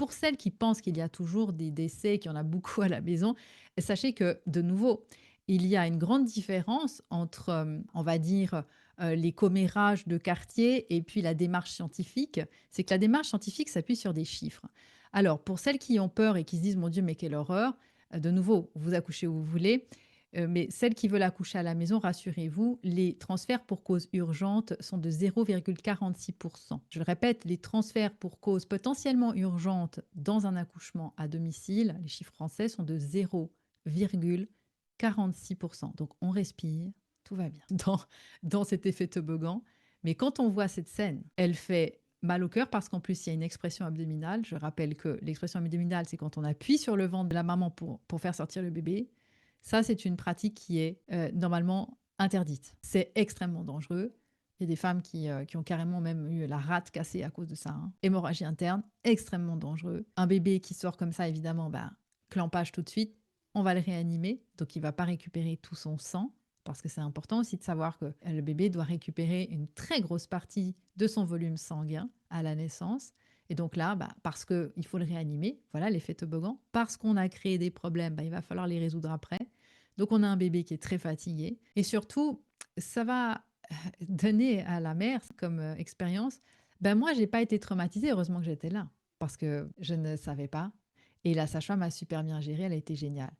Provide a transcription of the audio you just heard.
pour celles qui pensent qu'il y a toujours des décès, qu'il y en a beaucoup à la maison, sachez que, de nouveau, il y a une grande différence entre, on va dire, les commérages de quartier et puis la démarche scientifique. C'est que la démarche scientifique s'appuie sur des chiffres. Alors, pour celles qui ont peur et qui se disent: «Mon Dieu, mais quelle horreur!» de nouveau, vous accouchez où vous voulez, mais celles qui veulent accoucher à la maison, rassurez-vous, les transferts pour cause urgente sont de 0,46. Je le répète, les transferts pour cause potentiellement urgente dans un accouchement à domicile, les chiffres français sont de 0,46. Donc on respire, tout va bien dans cet effet toboggan. Mais quand on voit cette scène, elle fait mal au cœur parce qu'en plus, il y a une expression abdominale. Je rappelle que l'expression abdominale, c'est quand on appuie sur le ventre de la maman pour faire sortir le bébé. Ça, c'est une pratique qui est normalement interdite. C'est extrêmement dangereux. Il y a des femmes qui ont carrément même eu la rate cassée à cause de ça, hein. Hémorragie interne, extrêmement dangereux. Un bébé qui sort comme ça, évidemment, ben, clampage tout de suite. On va le réanimer, donc il ne va pas récupérer tout son sang, parce que c'est important aussi de savoir que le bébé doit récupérer une très grosse partie de son volume sanguin à la naissance. Et donc là, bah, parce qu'il faut le réanimer, voilà l'effet toboggan, parce qu'on a créé des problèmes, bah, il va falloir les résoudre après. Donc on a un bébé qui est très fatigué. Et surtout, ça va donner à la mère comme expérience, ben moi, j'ai pas été traumatisée, heureusement que j'étais là, parce que je ne savais pas. Et la sage-femme a super bien géré, elle a été géniale.